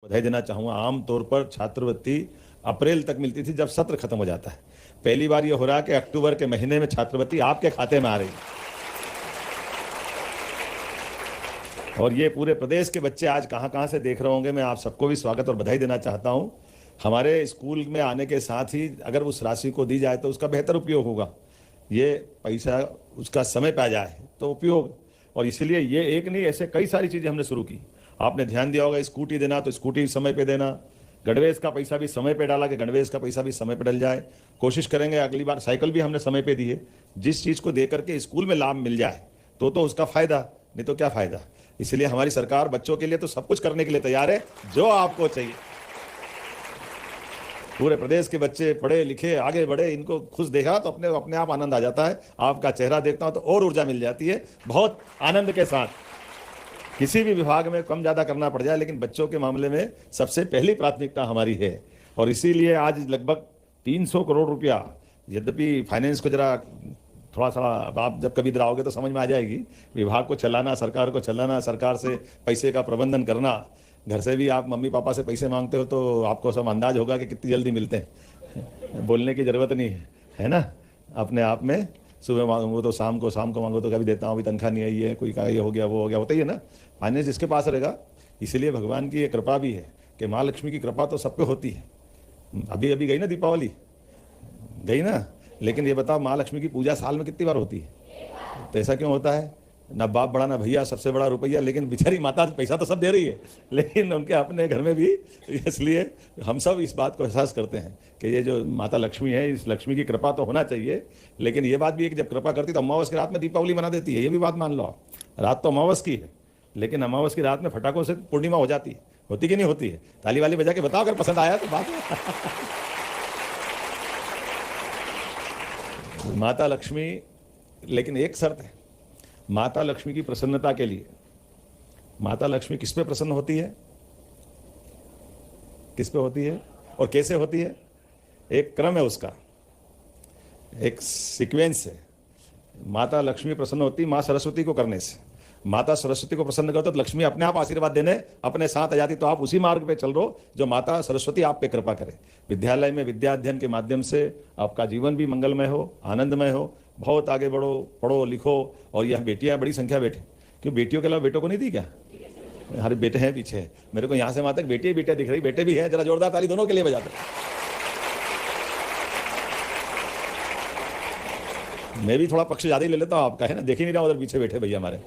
बधाई देना चाहूंगा। आम तौर पर छात्रवृत्ति अप्रैल तक मिलती थी जब सत्र खत्म हो जाता है। पहली बार यह हो रहा है कि अक्टूबर के महीने में छात्रवृत्ति आपके खाते में आ रही है। और ये पूरे प्रदेश के बच्चे आज कहां कहां से देख रहे होंगे। मैं आप सबको भी स्वागत और बधाई देना चाहता हूं। हमारे स्कूल में आने के साथ ही अगर उस राशि को दी जाए तो उसका बेहतर उपयोग होगा। ये पैसा उसका समय पे आ जाए तो उपयोग, और इसीलिए ये एक नहीं, ऐसे कई सारी चीजें हमने शुरू की। आपने ध्यान दिया होगा, स्कूटी देना तो स्कूटी समय पे देना, गणवेश का पैसा भी समय पे डाला कि गणवेश का पैसा भी समय पे डल जाए। कोशिश करेंगे अगली बार साइकिल भी हमने समय पे दी है। जिस चीज को देकर के स्कूल में लाभ मिल जाए तो उसका फायदा, नहीं तो क्या फायदा। इसलिए हमारी सरकार बच्चों के लिए तो सब कुछ करने के लिए तैयार है जो आपको चाहिए। पूरे प्रदेश के बच्चे पढ़े लिखे आगे बढ़े, इनको खुश देखा तो अपने आप आनंद आ जाता है। आपका चेहरा देखता हूं तो और ऊर्जा मिल जाती है बहुत आनंद के साथ। किसी भी विभाग में कम ज्यादा करना पड़ जाए, लेकिन बच्चों के मामले में सबसे पहली प्राथमिकता हमारी है। और इसीलिए आज लगभग 300 करोड़ रुपया, यद्यपि फाइनेंस को जरा थोड़ा सा आप जब कभी इधर आओगे तो समझ में आ जाएगी। विभाग को चलाना, सरकार को चलाना, सरकार से पैसे का प्रबंधन करना, घर से भी आप मम्मी पापा से पैसे मांगते हो तो आपको सब अंदाज होगा कि कितनी जल्दी मिलते हैं। बोलने की जरूरत नहीं है ना। अपने आप में सुबह मांगो तो शाम को मांगो तो कभी देता हूँ, अभी तनख्वाह नहीं आई है, कोई का ये हो गया वो हो गया, होता ही है ना। फाइनेंस जिसके पास रहेगा। इसीलिए भगवान की ये कृपा भी है कि माँ लक्ष्मी की कृपा तो सब पे होती है। अभी अभी गई ना दीपावली, गई ना, लेकिन ये बताओ माँ लक्ष्मी की पूजा साल में कितनी बार होती है। तो ऐसा क्यों होता है? ना बाप बड़ा ना भैया, सबसे बड़ा रुपया, लेकिन बेचारी माता पैसा तो सब दे रही है, लेकिन उनके अपने घर में भी। इसलिए हम सब इस बात को एहसास करते हैं कि ये जो माता लक्ष्मी है, इस लक्ष्मी की कृपा तो होना चाहिए। लेकिन ये बात भी है कि जब कृपा करती तो अमावस की रात में दीपावली मना देती है। ये भी बात मान लो। रात तो अमावस की है, लेकिन अमावस की रात में फटाकों से पूर्णिमा हो जाती है। होती कि नहीं होती है? ताली वाली बजा के बताओ अगर पसंद आया तो बात। माता लक्ष्मी, लेकिन एक शर्त है। माता लक्ष्मी की प्रसन्नता के लिए, माता लक्ष्मी किस पे प्रसन्न होती है, किस पे होती है और कैसे होती है? एक क्रम है उसका, एक सीक्वेंस है। माता लक्ष्मी प्रसन्न होती माँ सरस्वती को करने से। माता सरस्वती को प्रसन्न करते तो लक्ष्मी अपने आप आशीर्वाद देने अपने साथ आ जाती। तो आप उसी मार्ग पे चल रहो जो माता सरस्वती आप पे कृपा करे। विद्यालय में विद्या अध्ययन के माध्यम से आपका जीवन भी मंगलमय हो, आनंदमय हो, बहुत आगे बढ़ो, पढ़ो लिखो। और यह बेटियां बड़ी संख्या बैठे, क्यों बेटियों के अलावा बेटों को नहीं दी क्या? हमारे बेटे हैं पीछे, मेरे को यहाँ से वहां तक बेटी बेटियां दिख रही, बेटे भी हैं। जरा जोरदार ताली दोनों के लिए बजाते। मैं भी थोड़ा पक्ष ज्यादा ही ले लेता हूँ आपका, है ना। देख ही नहीं रहा उधर पीछे बैठे भैया हमारे,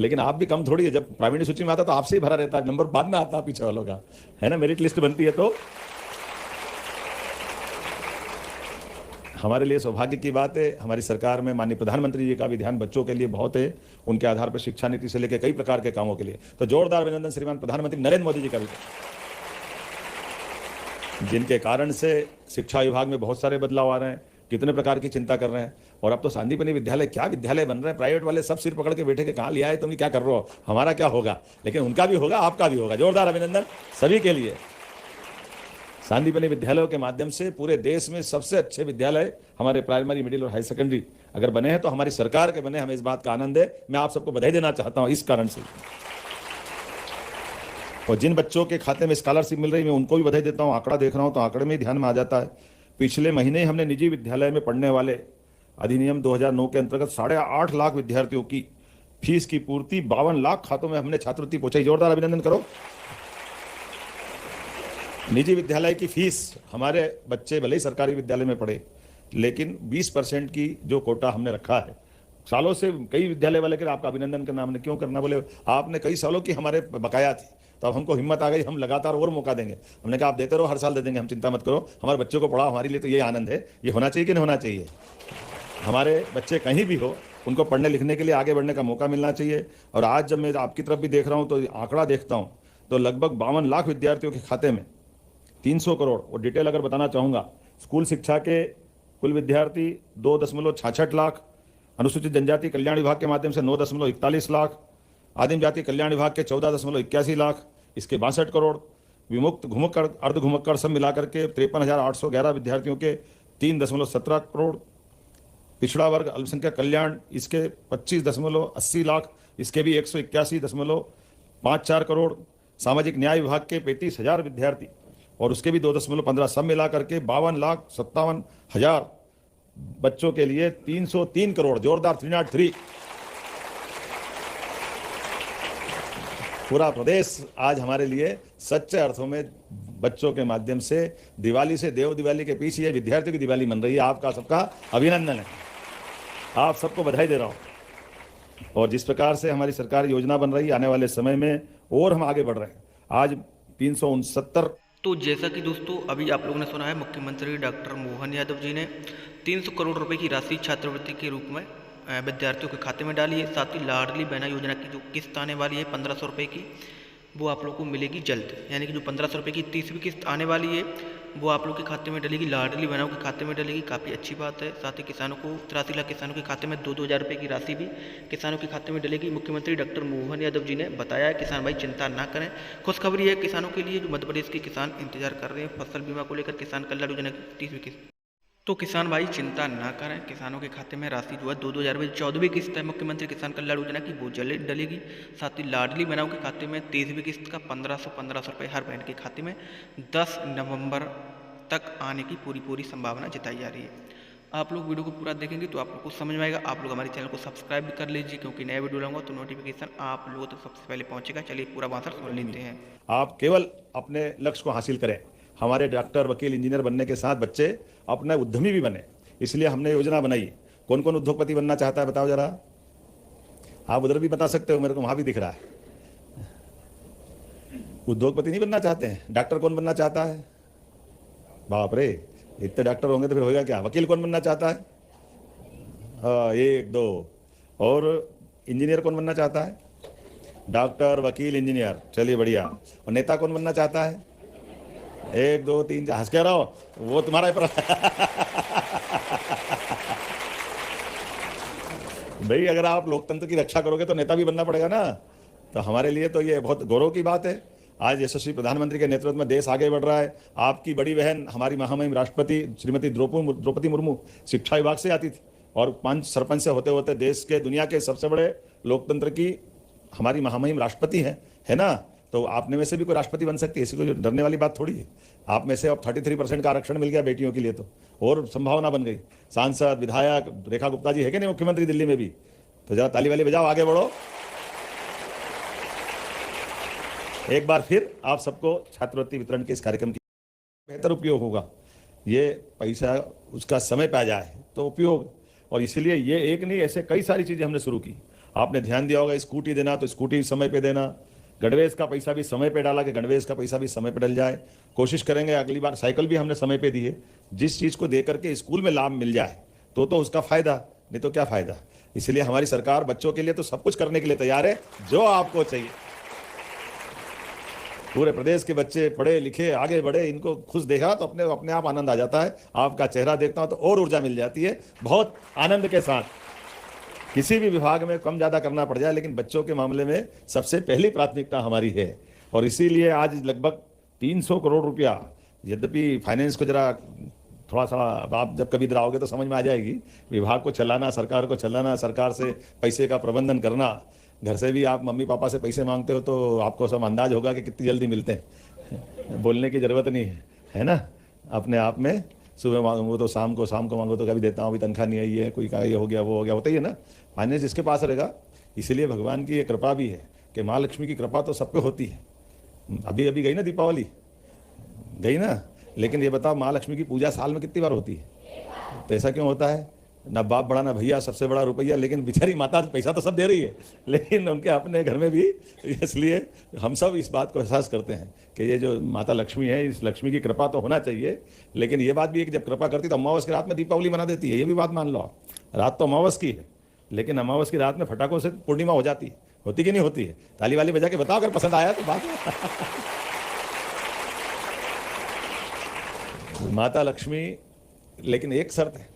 लेकिन आप भी कम थोड़ी है। जब प्रावीण्य सूची में आता तो आपसे ही भरा रहता है, नंबर बाद में आता पीछे वालों का, है ना। मेरिट लिस्ट बनती है तो हमारे लिए सौभाग्य की बात है। हमारी सरकार में माननीय प्रधानमंत्री जी का भी ध्यान बच्चों के लिए बहुत है। उनके आधार पर शिक्षा नीति से लेकर कई प्रकार के कामों के लिए तो जोरदार अभिनंदन श्रीमान प्रधानमंत्री नरेंद्र मोदी जी का भी, जिनके कारण से शिक्षा विभाग में बहुत सारे बदलाव आ रहे हैं। कितने प्रकार की चिंता कर रहे हैं। और अब तो सांदीपनि विद्यालय, क्या विद्यालय बन रहे हैं। प्राइवेट वाले सब सिर पकड़ के बैठे के कहाँ लिया है, तुम क्या कर रहे हो, हमारा क्या होगा। लेकिन उनका भी होगा, आपका भी होगा। जोरदार अभिनंदन सभी के लिए। सांदीपनि विद्यालयों के माध्यम से पूरे देश में सबसे अच्छे विद्यालय हमारे प्राइमरी, मिडिल और हाई सेकेंडरी अगर बने हैं तो हमारी सरकार के बने। हमें इस बात का आनंद है। मैं आप सबको बधाई देना चाहता हूं इस कारण से। और जिन बच्चों के खाते में स्कॉलरशिप मिल रही है मैं उनको भी बधाई देता हूं। आंकड़ा देख रहा हूं तो आंकड़े में ध्यान में आ जाता है। पिछले महीने हमने निजी विद्यालय में पढ़ने वाले अधिनियम 2009 के अंतर्गत 8.5 लाख विद्यार्थियों की फीस की पूर्ति 52 लाख खातों में हमने छात्रवृत्ति पहुंचाई। जोरदार अभिनंदन करो। निजी विद्यालय की फीस, हमारे बच्चे भले ही सरकारी विद्यालय में पढ़े, लेकिन 20% की जो कोटा हमने रखा है सालों से। कई विद्यालय वाले के आपका अभिनंदन करना, हमने क्यों करना, बोले आपने कई सालों की हमारे बकाया थी। तो अब हमको हिम्मत आ गई, हम लगातार और मौका देंगे। हमने कहा आप देते रहो, हर साल दे देंगे, हम चिंता मत करो। हमारे बच्चों को पढ़ाओ, हमारे लिए तो ये आनंद है। ये होना चाहिए कि नहीं होना चाहिए? हमारे बच्चे कहीं भी हो, उनको पढ़ने लिखने के लिए आगे बढ़ने का मौका मिलना चाहिए। और आज जब मैं आपकी तरफ भी देख रहा हूँ तो आंकड़ा देखता हूँ तो लगभग 52 लाख विद्यार्थियों के खाते में 300 करोड़। और डिटेल अगर बताना चाहूँगा, स्कूल शिक्षा के कुल विद्यार्थी 2.66 लाख, अनुसूचित जनजाति कल्याण विभाग के माध्यम से 9.41 लाख, आदिम जाति कल्याण विभाग के 14.81 लाख, इसके 62 करोड़, विमुक्त घुमक्कड़ अर्ध घुमक्कड़ सब मिलाकर के 53,811 विद्यार्थियों के 3.17 करोड़, पिछड़ा वर्ग अल्पसंख्यक कल्याण इसके 25.80 लाख, इसके भी 181.54 करोड़, सामाजिक न्याय विभाग के 35,000 विद्यार्थी और उसके भी 2.15 सब मिला करके 52,57,000 बच्चों के लिए 303 करोड़, जोरदार 303। पूरा प्रदेश आज हमारे लिए सच्चे अर्थों में बच्चों के माध्यम से दिवाली से देव दिवाली के पीछे ये विद्यार्थियों की दिवाली मन रही है। आपका सबका अभिनंदन है, आप सबको बधाई दे रहा हूं। और जिस प्रकार से हमारी सरकार योजना बन रही है, आने वाले समय में और हम आगे बढ़ रहे हैं। आज 369। तो जैसा कि दोस्तों अभी आप लोगों ने सुना है, मुख्यमंत्री डॉक्टर मोहन यादव जी ने 300 करोड़ रुपए की राशि छात्रवृत्ति के रूप में विद्यार्थियों के खाते में डाली है। साथ ही लाडली बहना योजना की जो किस्त आने वाली है 1500 रुपये की, वो आप लोग को मिलेगी जल्द। यानी कि जो 1500 रुपये की 30वीं किस्त आने वाली है वो आप लोग के खाते में डलेगी, लाडली बहनाओं के खाते में डलेगी। काफ़ी अच्छी बात है। साथ ही किसानों को 83 लाख किसानों के खाते में 2-2 हज़ार रुपये की राशि भी किसानों के खाते में डलेगी। मुख्यमंत्री डॉक्टर मोहन यादव जी ने बताया है, किसान भाई चिंता ना करें। खुशखबरी है किसानों के लिए, जो मध्य प्रदेश के किसान इंतजार कर रहे हैं फसल बीमा को लेकर, किसान कल्याण योजना की 30वीं किस्त। तो किसान भाई चिंता ना करें, किसानों के खाते में राशि जो है 2-2 हज़ार रुपये 14वीं किस्त है मुख्यमंत्री किसान कल्याण योजना की, वो जल्द डलेगी। साथ ही लाडली बहनाओं के खाते में 23वीं किस्त का 1500 रुपये हर बहन के खाते में 10 नवंबर तक आने की पूरी संभावना जताई जा रही है। आप लोग वीडियो को पूरा देखेंगे तो आप लोग को समझ में आएगा। आप लोग हमारे चैनल को सब्सक्राइब भी कर लीजिए, क्योंकि नया वीडियो लाऊंगा तो नोटिफिकेशन आप लोगों तक सबसे पहले पहुंचेगा। चलिए पूरा बात सुन लेते हैं। आप केवल अपने लक्ष्य को हासिल करें। हमारे डॉक्टर, वकील, इंजीनियर बनने के साथ बच्चे अपने उद्यमी भी बने, इसलिए हमने योजना बनाई। कौन कौन उद्योगपति बनना चाहता है बताओ जरा। आप उधर भी बता सकते हो, मेरे को वहां भी दिख रहा है। उद्योगपति नहीं बनना चाहते हैं? डॉक्टर कौन बनना चाहता है? बाप रे, इतने डॉक्टर होंगे तो फिर होगा क्या। वकील कौन बनना चाहता है? हाँ, 1-2। और इंजीनियर कौन बनना चाहता है? डॉक्टर, वकील, इंजीनियर, चलिए बढ़िया। और नेता कौन बनना चाहता है? 1-2-3। हंस कह रहा हो, वो तुम्हारा भाई अगर आप लोकतंत्र की रक्षा करोगे तो नेता भी बनना पड़ेगा ना। तो हमारे लिए तो ये बहुत गौरव की बात है। आज यशस्वी प्रधानमंत्री के नेतृत्व में देश आगे बढ़ रहा है। आपकी बड़ी बहन, हमारी महामहिम राष्ट्रपति श्रीमती द्रौपदी मुर्मू शिक्षा विभाग से आती थी और 5 सरपंच से होते होते देश के, दुनिया के सबसे बड़े लोकतंत्र की हमारी महामहिम राष्ट्रपति है ना। तो आपने में से भी कोई राष्ट्रपति बन सकती है, इसी को डरने वाली बात थोड़ी है। आप में से अब 33% का आरक्षण मिल गया बेटियों के लिए, तो और संभावना बन गई। सांसद, विधायक रेखा गुप्ता जी है कि नहीं मुख्यमंत्री दिल्ली में भी? तो जरा ताली वाली बजाओ, आगे बढ़ो। एक बार फिर आप सबको छात्रवृत्ति वितरण के इस कार्यक्रम की बेहतर उपयोग होगा। ये पैसा उसका समय पे आ जाए तो उपयोग, और इसीलिए ये एक नहीं, ऐसे कई सारी चीजें हमने शुरू की। आपने ध्यान दिया होगा, स्कूटी देना तो स्कूटी समय पे देना, गणवेश का पैसा भी समय पे डाला कि गणवेश का पैसा भी समय पे डल जाए। कोशिश करेंगे अगली बार साइकिल भी हमने समय पे दी है। जिस चीज को दे करके स्कूल में लाभ मिल जाए तो उसका फायदा, नहीं तो क्या फायदा। इसलिए हमारी सरकार बच्चों के लिए तो सब कुछ करने के लिए तैयार है, जो आपको चाहिए। पूरे प्रदेश के बच्चे पढ़े लिखे आगे बढ़े, इनको खुश देखा तो अपने आप आनंद आ जाता है। आपका चेहरा देखता हूं तो और ऊर्जा मिल जाती है। बहुत आनंद के साथ किसी भी विभाग में कम ज्यादा करना पड़ जाए, लेकिन बच्चों के मामले में सबसे पहली प्राथमिकता हमारी है। और इसीलिए आज लगभग 300 करोड़ रुपया, यद्यपि फाइनेंस को जरा थोड़ा सा आप जब कभी इधर आओगे तो समझ में आ जाएगी। विभाग को चलाना, सरकार को चलाना, सरकार से पैसे का प्रबंधन करना, घर से भी आप मम्मी पापा से पैसे मांगते हो तो आपको सब अंदाज होगा कि कितनी जल्दी मिलते हैं। बोलने की जरूरत नहीं है ना। अपने आप में सुबह मांगो तो शाम को मांगो तो कभी देता हूँ, अभी तनख्वाह नहीं आई है, कोई का ये हो गया वो हो गया, होता ही है ना। फाइनेंस जिसके पास रहेगा। इसीलिए भगवान की ये कृपा भी है कि माँ लक्ष्मी की कृपा तो सब पे होती है। अभी गई ना दीपावली, गई ना। लेकिन ये बताओ, माँ लक्ष्मी की पूजा साल में कितनी बार होती है? तो ऐसा क्यों होता है? ना बाप बड़ा ना भैया, सबसे बड़ा रुपया। लेकिन बेचारी माता पैसा तो सब दे रही है, लेकिन उनके अपने घर में भी। इसलिए हम सब इस बात को एहसास करते हैं कि ये जो माता लक्ष्मी है, इस लक्ष्मी की कृपा तो होना चाहिए। लेकिन ये बात भी है कि जब कृपा करती तो अमावस की रात में दीपावली मना देती है। ये भी बात मान लो, रात तो अमावस की है, लेकिन अमावस की रात में फटाकों से पूर्णिमा हो जाती है। होती कि नहीं होती है? ताली वाली बजा के बताओ अगर पसंद आया तो बात। माता लक्ष्मी, लेकिन एक शर्त है।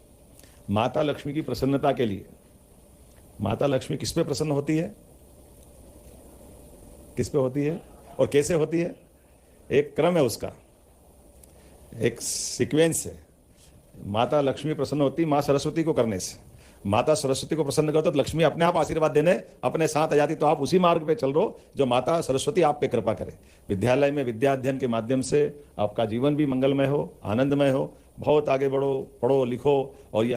माता लक्ष्मी की प्रसन्नता के लिए, माता लक्ष्मी किस पे प्रसन्न होती है? किस पे होती है और कैसे होती है? एक क्रम है उसका, एक सीक्वेंस है। माता लक्ष्मी प्रसन्न होती माँ सरस्वती को करने से, माता सरस्वती को प्रसन्न करो तो लक्ष्मी अपने आप आशीर्वाद देने अपने साथ आ जाती। तो आप उसी मार्ग पे चल रहे हो जो माता सरस्वती आप पे कृपा करे। विद्यालय में विद्या अध्ययन के माध्यम से आपका जीवन भी मंगलमय हो, आनंदमय हो, बहुत आगे बढ़ो, पढ़ो लिखो और ये